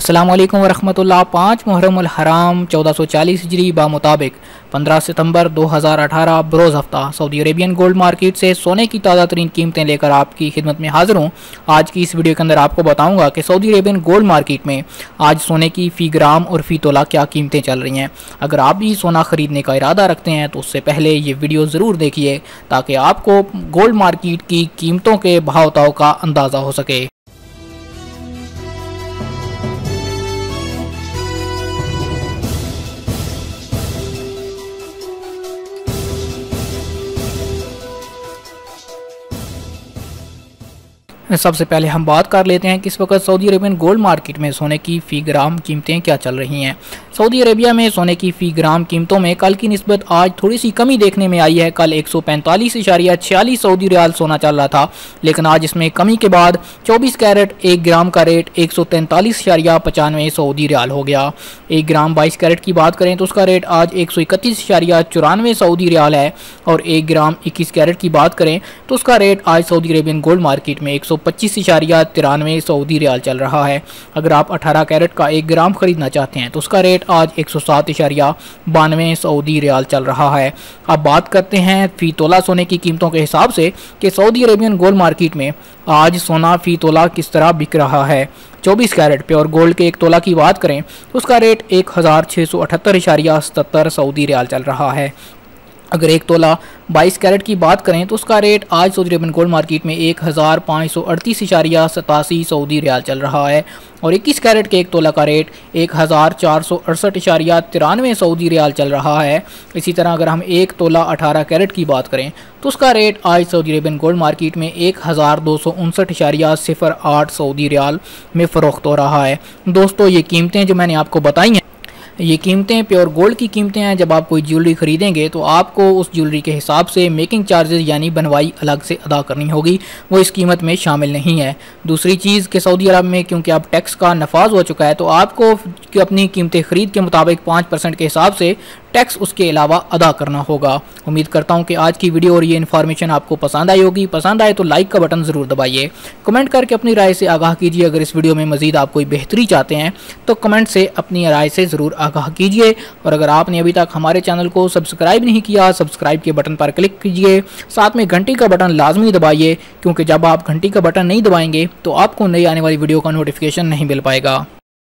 अस्सलाम वालेकुम वरहमतुल्लाह। 5 मुहर्रम अल हराम 1440 हिजरी मुताबिक 15 सितंबर 2018 बरोज़ हफ्ता सऊदी अरेबियन गोल्ड मार्केट से सोने की ताज़ा तरीन कीमतें लेकर आपकी खिदमत में हाजिर हूँ। आज की इस वीडियो के अंदर आपको बताऊंगा कि सऊदी अरेबियन गोल्ड मार्केट में आज सोने की फ़ी ग्राम और फ़ी तोला क्या कीमतें चल रही हैं। अगर आप भी सोना ख़रीदने का इरादा रखते हैं तो उससे पहले ये वीडियो ज़रूर देखिए ताकि आपको गोल्ड मार्केट की कीमतों के भाव ताव का अंदाज़ा हो सके। सबसे पहले हम बात कर लेते हैं कि इस वक्त सऊदी अरेबियन गोल्ड मार्केट में सोने की फ़ी ग्राम कीमतें क्या चल रही हैं। सऊदी अरेबिया में सोने की फ़ी ग्राम कीमतों में कल की निस्बत आज थोड़ी सी कमी देखने में आई है। कल 145.46 सऊदी रियाल सोना चल रहा था, लेकिन आज इसमें कमी के बाद 24 कैरेट 1 ग्राम का रेट 143.95 सऊदी रियाल हो गया। 1 ग्राम 22 कैरेट की बात करें तो उसका रेट आज 131.94 सऊदी रियाल है और 1 ग्राम 21 कैरेट की बात करें तो उसका रेट आज सऊदी अरेबियन गोल्ड मार्केट में 125.93 सऊदी रियाल चल रहा है। अगर आप 18 कैरेट का 1 ग्राम खरीदना चाहते हैं तो उसका रेट आज 107.92 सऊदी रियाल चल रहा है। अब बात करते हैं फ़ी तोला सोने की कीमतों के हिसाब से कि सऊदी अरेबियन गोल्ड मार्केट में आज सोना फ़ी तोला किस तरह बिक रहा है। 24 कैरेट प्योर गोल्ड के 1 तोला की बात करें तो उसका रेट 1678.77 सऊदी रियाल चल रहा है। अगर 1 तोला 22 कैरेट की बात करें तो उसका रेट आज सऊदी अरेबियन गोल्ड मार्केट में 1538.87 सऊदी रियाल चल रहा है और 21 कैरेट के 1 तोला का रेट 1468.93 सऊदी रियाल चल रहा है। इसी तरह अगर हम 1 तोला 18 कैरेट की बात करें तो उसका रेट आज सऊदी अरेबियन गोल्ड मार्केट में 1259.08 सऊदी रियाल में फ़रोख्त हो रहा है। दोस्तों, ये कीमतें जो मैंने आपको बताई हैं, ये कीमतें प्योर गोल्ड की कीमतें हैं। जब आप कोई ज्वेलरी खरीदेंगे तो आपको उस ज्वेलरी के हिसाब से मेकिंग चार्जेस यानी बनवाई अलग से अदा करनी होगी, वो इस कीमत में शामिल नहीं है। दूसरी चीज़ कि सऊदी अरब में क्योंकि अब टैक्स का नफाज हो चुका है तो आपको अपनी कीमतें ख़रीद के मुताबिक 5% के हिसाब से टैक्स उसके अलावा अदा करना होगा। उम्मीद करता हूँ कि आज की वीडियो और ये इन्फॉर्मेशन आपको पसंद आई होगी। पसंद आए तो लाइक का बटन ज़रूर दबाइए। कमेंट करके अपनी राय से आगाह कीजिए। अगर इस वीडियो में मज़ीद आप कोई बेहतरी चाहते हैं तो कमेंट से अपनी राय से ज़रूर आगाह कीजिए। और अगर आपने अभी तक हमारे चैनल को सब्सक्राइब नहीं किया, सब्सक्राइब के बटन पर क्लिक कीजिए। साथ में घंटी का बटन लाजमी दबाइए, क्योंकि जब आप घंटी का बटन नहीं दबाएंगे तो आपको नई आने वाली वीडियो का नोटिफिकेशन नहीं मिल पाएगा।